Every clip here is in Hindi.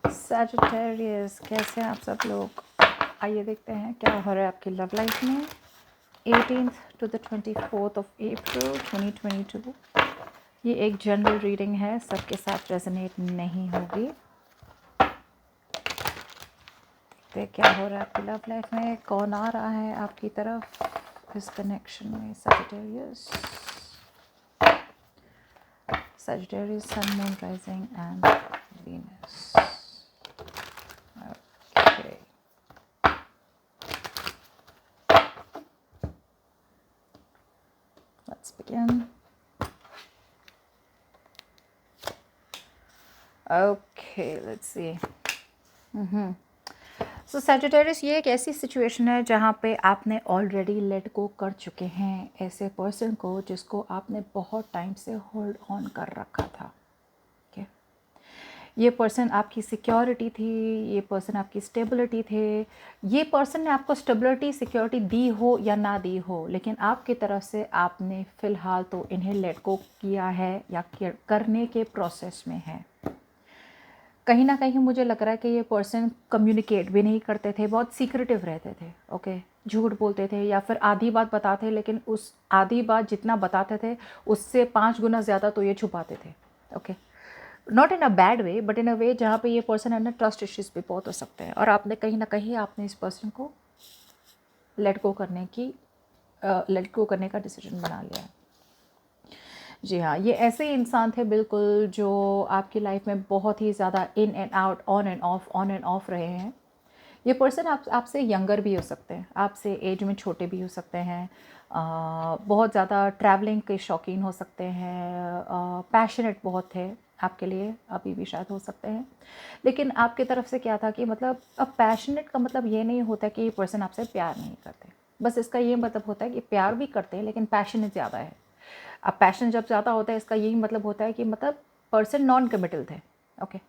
सैजिटेरियस, कैसे हैं आप सब लोग? आइए देखते हैं क्या हो रहा है आपकी लव लाइफ में 18th to the 24th of April 2022। ये एक जनरल रीडिंग है, सबके साथ रेजोनेट नहीं होगी। देखते हैं क्या हो रहा है आपकी लव लाइफ में, कौन आ रहा है आपकी तरफ इस कनेक्शन में। Sagittarius, Sagittarius, Sun, Moon, Rising and Venus. Okay. Let's begin. Okay, let's see. So Sagittarius, ये एक ऐसी सिचुएशन है जहाँ पे आपने ऑलरेडी लेट गो कर चुके हैं ऐसे पर्सन को जिसको आपने बहुत टाइम से होल्ड ऑन कर रखा था। ओके, ये पर्सन आपकी सिक्योरिटी थी, ये पर्सन आपकी स्टेबिलिटी थे। ये पर्सन ने आपको स्टेबिलिटी सिक्योरिटी दी हो या ना दी हो, लेकिन आपकी तरफ से आपने फ़िलहाल तो इन्हें लेट गो किया है या करने के प्रोसेस में है। कहीं ना कहीं मुझे लग रहा है कि ये पर्सन कम्युनिकेट भी नहीं करते थे, बहुत सीक्रेटिव रहते थे। ओके, झूठ बोलते थे या फिर आधी बात बताते, लेकिन उस आधी बात जितना बताते थे उससे 5 गुना ज़्यादा तो ये छुपाते थे। Okay, not in a bad way but in a way जहाँ पे ये पर्सन है ना, ट्रस्ट इश्यूज भी बहुत हो सकते हैं और आपने कहीं ना कहीं आपने इस पर्सन को लेट गो करने का डिसीजन बना लिया है। जी हाँ, ये ऐसे इंसान थे बिल्कुल जो आपकी लाइफ में बहुत ही ज़्यादा in and out, on end of रहे हैं। ये पर्सन आपसे यंगर भी हो सकते हैं, आपसे एज में छोटे भी हो सकते हैं, बहुत ज़्यादा ट्रैवलिंग के शौकीन हो सकते हैं, पैशनेट बहुत थे आपके लिए, अभी भी शायद हो सकते हैं। लेकिन आपकी तरफ से क्या था कि मतलब अब पैशनेट का मतलब ये नहीं होता कि ये पर्सन आपसे प्यार नहीं करते, बस इसका ये मतलब होता है कि प्यार भी करते हैं लेकिन पैशनेट ज़्यादा है। अब पैशन जब ज़्यादा होता है इसका यही मतलब होता है कि मतलब पर्सन नॉन कमिटल थे। ओके,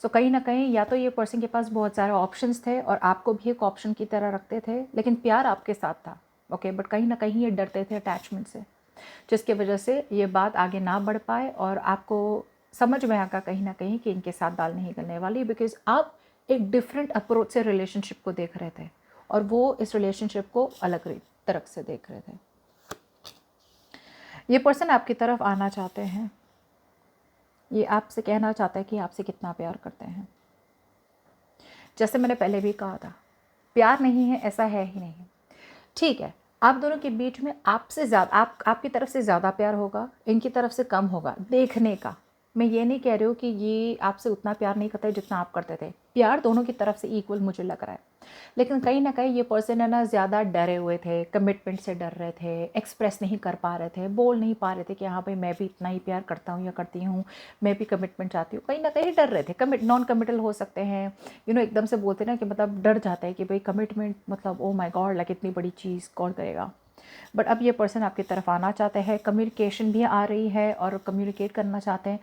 सो कहीं ना कहीं या तो ये पर्सन के पास बहुत सारे ऑप्शंस थे और आपको भी एक ऑप्शन की तरह रखते थे, लेकिन प्यार आपके साथ था। ओके, बट कहीं ना कहीं ये डरते थे अटैचमेंट से, जिसकी वजह से ये बात आगे ना बढ़ पाए और आपको समझ में आया कहीं ना कहीं कि इनके साथ दाल नहीं गलने वाली, बिकॉज आप एक डिफरेंट अप्रोच से रिलेशनशिप को देख रहे थे और वो इस रिलेशनशिप को अलग तरफ से देख रहे थे। ये पर्सन आपकी तरफ आना चाहते हैं, ये आपसे कहना चाहता है कि आपसे कितना प्यार करते हैं। जैसे मैंने पहले भी कहा था, प्यार नहीं है ऐसा है ही नहीं। ठीक है, आप दोनों के बीच में आपसे ज़्यादा आपकी तरफ से ज़्यादा प्यार होगा, इनकी तरफ से कम होगा देखने का। मैं ये नहीं कह रही हूँ कि ये आपसे उतना प्यार नहीं करते जितना आप करते थे, प्यार दोनों की तरफ से इक्वल मुझे लग रहा है। लेकिन कहीं ना कहीं ये पर्सन है ना, ज़्यादा डरे हुए थे, कमिटमेंट से डर रहे थे, एक्सप्रेस नहीं कर पा रहे थे, बोल नहीं पा रहे थे कि हाँ भाई मैं भी इतना ही प्यार करता हूँ या करती हूँ, मैं भी कमिटमेंट चाहती हूँ। कहीं ना कहीं डर रहे थे, नॉन कमिटल हो सकते हैं, एकदम से बोलते ना कि मतलब डर जाता है कि भाई कमिटमेंट मतलब ओ माय गॉड, लाइक इतनी बड़ी चीज़ कौन करेगा। बट अब ये पर्सन आपकी तरफ आना चाहते हैं, कम्युनिकेशन भी आ रही है और कम्युनिकेट करना चाहते हैं।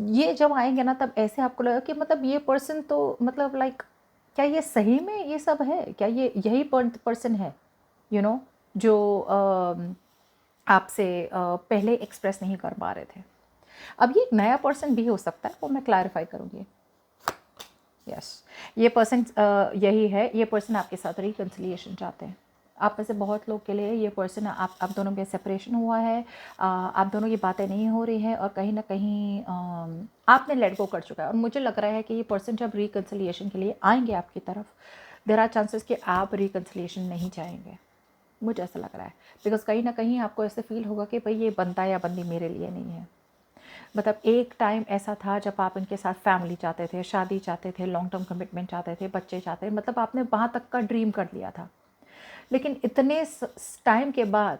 ये जब आएंगे ना तब ऐसे आपको लगेगा कि मतलब ये पर्सन तो मतलब लाइक क्या ये सही में ये सब है क्या, ये यही पर्सन है जो आपसे पहले एक्सप्रेस नहीं कर पा रहे थे। अब ये एक नया पर्सन भी हो सकता है, वो मैं क्लैरिफाई करूँगी। यस, ये पर्सन यही है, ये पर्सन आपके साथ रिकन्सिलिएशन चाहते हैं। आप में से बहुत लोग के लिए ये पर्सन आप दोनों में सेपरेशन हुआ है, आप दोनों की बातें नहीं हो रही हैं और कहीं ना कहीं आपने लेट गो कर चुका है। और मुझे लग रहा है कि ये पर्सन जब रिकन्सिलिएशन के लिए आएंगे आपकी तरफ, देयर आर चांसेस कि आप रिकन्सिलिएशन नहीं चाहेंगे, मुझे ऐसा लग रहा है। बिकॉज कहीं ना कहीं आपको ऐसे फील होगा कि भाई ये बंदा या बंदी मेरे लिए नहीं है। मतलब एक टाइम ऐसा था जब आप इनके साथ फैमिली चाहते थे, शादी चाहते थे, लॉन्ग टर्म कमिटमेंट चाहते थे, बच्चे चाहते थे, मतलब आपने वहाँ तक का ड्रीम कर लिया था। लेकिन इतने टाइम के बाद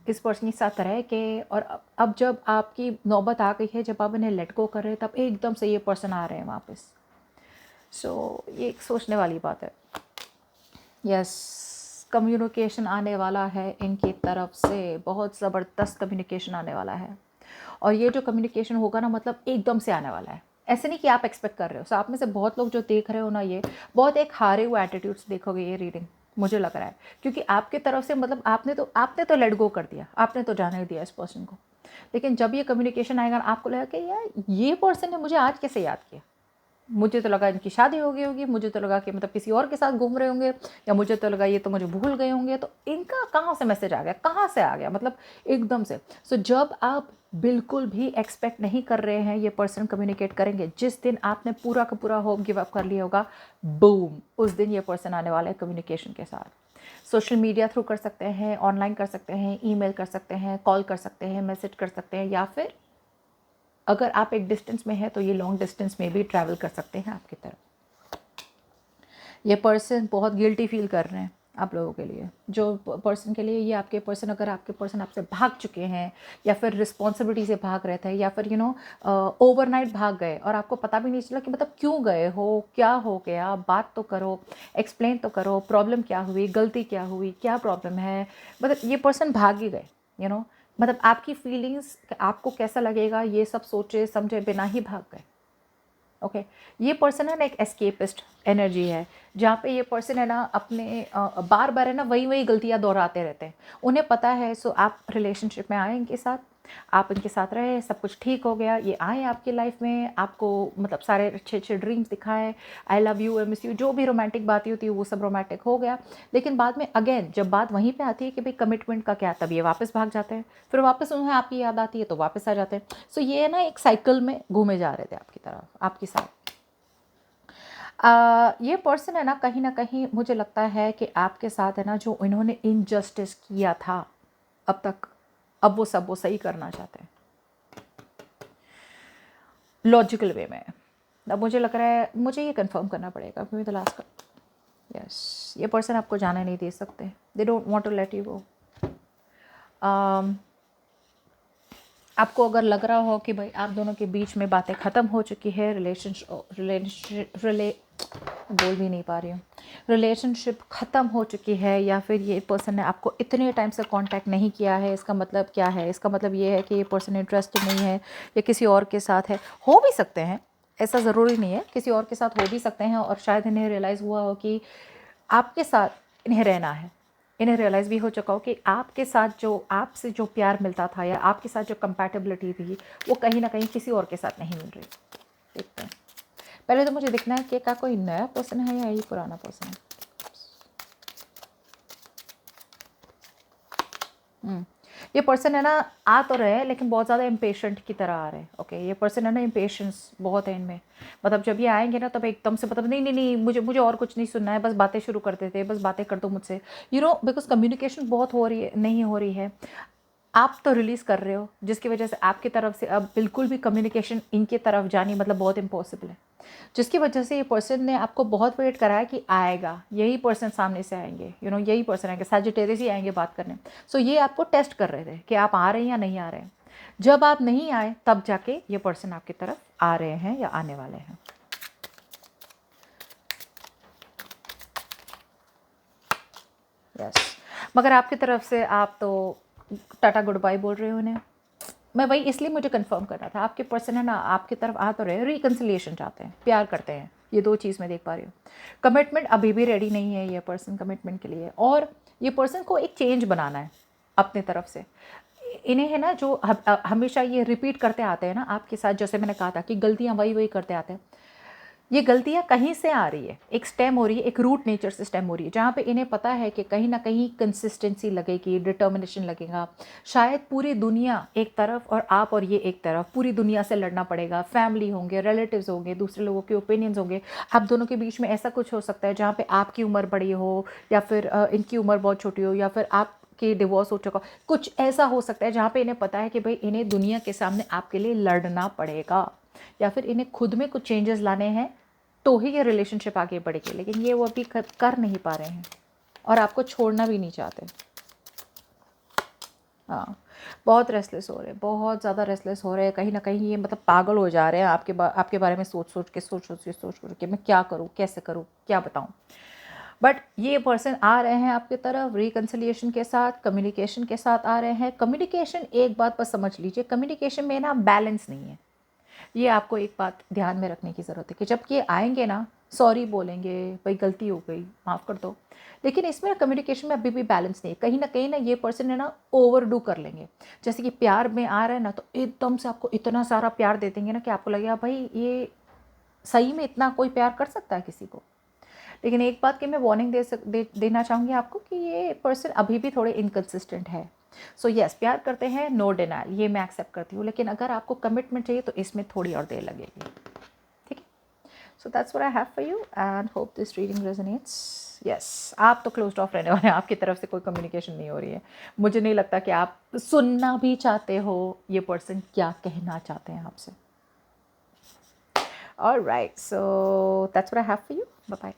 इस पर्सन के साथ रह के और अब जब आपकी नौबत आ गई है, जब आप इन्हें लेट गो कर रहे हैं, तब एकदम से ये पर्सन आ रहे हैं वापस। सो ये एक सोचने वाली बात है। यस, कम्युनिकेशन आने वाला है इनकी तरफ से, बहुत ज़बरदस्त कम्युनिकेशन आने वाला है। और ये जो कम्युनिकेशन होगा ना, मतलब एकदम से आने वाला है, ऐसे नहीं कि आप एक्सपेक्ट कर रहे हो। सो आप में से बहुत लोग जो देख रहे हो ना, ये बहुत एक हारे हुए एटीट्यूड से देखोगे ये रीडिंग, मुझे लग रहा है। क्योंकि आपके तरफ से मतलब आपने तो लेट गो कर दिया, आपने तो जाने दिया इस पर्सन को। लेकिन जब ये कम्युनिकेशन आएगा ना, आपको लगेगा कि यार ये पर्सन ने मुझे आज कैसे याद किया, मुझे तो लगा इनकी शादी हो गई होगी, मुझे तो लगा कि मतलब किसी और के साथ घूम रहे होंगे, या मुझे तो लगा ये तो मुझे भूल गए होंगे। तो इनका कहाँ से मैसेज आ गया, कहाँ से आ गया, मतलब एकदम से। सो जब आप बिल्कुल भी एक्सपेक्ट नहीं कर रहे हैं ये पर्सन कम्युनिकेट करेंगे, जिस दिन आपने पूरा का पूरा होप गिव अप कर लिया होगा, बूम, उस दिन ये पर्सन आने वाला है कम्युनिकेशन के साथ। सोशल मीडिया थ्रू कर सकते हैं, ऑनलाइन कर सकते हैं, ईमेल कर सकते हैं, कॉल कर सकते हैं, मैसेज कर सकते हैं, या फिर अगर आप एक डिस्टेंस में है तो ये लॉन्ग डिस्टेंस में भी ट्रैवल कर सकते हैं आपकी तरफ। ये पर्सन बहुत गिल्टी फील कर रहे हैं आप लोगों के लिए, जो पर्सन के लिए ये आपके पर्सन, अगर आपके पर्सन आपसे भाग चुके हैं या फिर रिस्पॉन्सिबिलिटी से भाग रहे थे, या फिर ओवरनाइट भाग गए और आपको पता भी नहीं चला कि मतलब क्यों गए हो, क्या हो गया, बात तो करो, एक्सप्लेन तो करो, प्रॉब्लम क्या हुई, गलती क्या हुई, क्या प्रॉब्लम है, मतलब ये पर्सन भाग ही गए। मतलब आपकी फीलिंग्स, आपको कैसा लगेगा, ये सब सोचे समझे बिना ही भाग गए। ओके, ये पर्सन है ना एक एस्केपिस्ट एनर्जी है, जहाँ पे ये पर्सन है ना अपने बार बार है ना वही वही गलतियाँ दोहराते रहते हैं। उन्हें पता है, सो आप रिलेशनशिप में आए इनके साथ, आप इनके साथ रहे, सब कुछ ठीक हो गया, ये आए आपकी लाइफ में, आपको मतलब सारे अच्छे अच्छे ड्रीम्स दिखाए, I love you, I miss you, जो भी रोमांटिक बातें होती है वो सब रोमांटिक हो गया। लेकिन बाद में अगेन जब बात वहीं पे आती है कि भाई कमिटमेंट का क्या, तब ये वापस भाग जाते हैं, फिर वापस उन्हें आपकी याद आती है तो वापस आ जाते हैं। सो ये ना एक साइकिल में घूमे जा रहे थे आपकी तरफ, आपके साथ। ये पर्सन है ना कहीं मुझे लगता है कि आपके साथ है ना जो इन्होंने इनजस्टिस किया था अब तक, अब वो सही करना चाहते हैं लॉजिकल वे में। अब मुझे लग रहा है, मुझे ये कंफर्म करना पड़ेगा क्योंकि द लास्ट का, यस, ये पर्सन आपको जाने नहीं दे सकते, they don't want to let you go. आपको अगर लग रहा हो कि भाई आप दोनों के बीच में बातें ख़त्म हो चुकी है, बोल भी नहीं पा रही हूँ, रिलेशनशिप ख़त्म हो चुकी है, या फिर ये पर्सन ने आपको इतने टाइम से कांटेक्ट नहीं किया है, इसका मतलब क्या है, इसका मतलब ये है कि ये पर्सन इंटरेस्टेड नहीं है या किसी और के साथ है, हो भी सकते हैं, ऐसा ज़रूरी नहीं है, किसी और के साथ हो भी सकते हैं, और शायद इन्हें रियलाइज़ हुआ हो कि आपके साथ इन्हें रहना है, इन्हें रियलाइज़ भी हो चुका हो कि आपके साथ जो, आपसे जो प्यार मिलता था या आपके साथ जो कंपैटिबिलिटी थी वो कहीं ना कहीं किसी और के साथ नहीं मिल रही। देखते हैं, पहले तो मुझे देखना है कि क्या कोई नया पर्सन है या ये पुराना पर्सन है। ये पर्सन है ना आ तो रहे हैं लेकिन बहुत ज़्यादा इम्पेशेंट की तरह आ रहे हैं। ओके, ये पर्सन है ना इम्पेशेंस बहुत है इनमें, मतलब जब ये आएंगे ना तब एकदम से मतलब नहीं नहीं नहीं, मुझे और कुछ नहीं सुनना है, बस बातें शुरू कर देते हैं, बस बातें कर दो मुझसे, बिकॉज कम्युनिकेशन बहुत हो रही है, नहीं हो रही है, आप तो रिलीज़ कर रहे हो, जिसकी वजह से आपकी तरफ से अब बिल्कुल भी कम्युनिकेशन इनकी तरफ जानी मतलब बहुत इम्पॉसिबल है, जिसकी वजह से ये पर्सन ने आपको बहुत वेट कराया कि आएगा, यही पर्सन सामने से आएंगे, यही पर्सन आएंगे, सजिटेरियस ही आएंगे बात करने। सो ये आपको टेस्ट कर रहे थे कि आप आ रहे हैं या नहीं आ रहे हैं। जब आप नहीं आए तब जाके ये पर्सन आपकी तरफ आ रहे हैं या आने वाले हैं। यस, मगर आपकी तरफ से आप तो टाटा गुड बाय बोल रहे हो उन्हें। मैं वही, इसलिए मुझे कंफर्म करना था, आपके पर्सन है ना आपकी तरफ आ तो रहे, रिकन्सिलिएशन चाहते हैं, प्यार करते हैं, ये दो चीज़ मैं देख पा रही हूँ। कमिटमेंट अभी भी रेडी नहीं है ये पर्सन कमिटमेंट के लिए, और ये पर्सन को एक चेंज बनाना है अपने तरफ से। इन्हें है ना जो हमेशा ये रिपीट करते आते हैं ना आपके साथ, जैसे मैंने कहा था कि गलतियाँ वही वही करते आते हैं, ये गलतियाँ कहीं से आ रही है, एक स्टेम हो रही है, एक रूट नेचर से स्टेम हो रही है, जहाँ पे इन्हें पता है कि कहीं ना कहीं कंसिस्टेंसी लगेगी, डिटर्मिनेशन लगेगा। शायद पूरी दुनिया एक तरफ और आप और ये एक तरफ, पूरी दुनिया से लड़ना पड़ेगा, फैमिली होंगे, रिलेटिव्स होंगे, दूसरे लोगों के ओपिनियंस होंगे, आप दोनों के बीच में ऐसा कुछ हो सकता है जहाँ पे आपकी उम्र बड़ी हो या फिर इनकी उम्र बहुत छोटी हो, या फिर आप कि डिवोर्स हो चुका, कुछ ऐसा हो सकता है जहाँ पे इन्हें पता है कि भाई इन्हें दुनिया के सामने आपके लिए लड़ना पड़ेगा, या फिर इन्हें खुद में कुछ चेंजेस लाने हैं तो ही ये रिलेशनशिप आगे बढ़ेगी, लेकिन ये वो अभी कर नहीं पा रहे हैं और आपको छोड़ना भी नहीं चाहते। हाँ, बहुत रेस्टलेस हो रहे हैं, बहुत ज़्यादा रेस्टलेस हो रहे हैं, कहीं ना कहीं ये मतलब पागल हो जा रहे हैं आपके बारे में सोच सोच के मैं क्या करूँ, कैसे करूँ, क्या बताऊँ। बट ये पर्सन आ रहे हैं आपकी तरफ रिकन्सिलिएशन के साथ, कम्युनिकेशन के साथ आ रहे हैं। कम्युनिकेशन, एक बात पर समझ लीजिए, कम्युनिकेशन में ना बैलेंस नहीं है। ये आपको एक बात ध्यान में रखने की ज़रूरत है कि जब ये आएंगे ना, सॉरी बोलेंगे, भाई गलती हो गई, माफ़ कर दो, लेकिन इसमें कम्युनिकेशन में अभी भी बैलेंस नहीं है। कहीं ना ये पर्सन है ना ओवरडू कर लेंगे। जैसे कि प्यार में आ रहा है ना तो एकदम से आपको इतना सारा प्यार दे देंगे ना कि आपको लगेगा भाई ये सही में इतना कोई प्यार कर सकता है किसी को? लेकिन एक बात की मैं वार्निंग देना चाहूँगी आपको कि ये पर्सन अभी भी थोड़े इनकंसिस्टेंट है। सो यस, प्यार करते हैं, नो डिनायल, ये मैं एक्सेप्ट करती हूँ, लेकिन अगर आपको कमिटमेंट चाहिए तो इसमें थोड़ी और देर लगेगी। ठीक है? सो that's what I have for you and hope this reading resonates. Yes, आप तो क्लोज्ड ऑफ रहने वाले हैं, आपकी तरफ से कोई कम्युनिकेशन नहीं हो रही है। मुझे नहीं लगता कि आप सुनना भी चाहते हो ये पर्सन क्या कहना चाहते हैं आपसे। Alright, so that's what I have for you. Bye bye.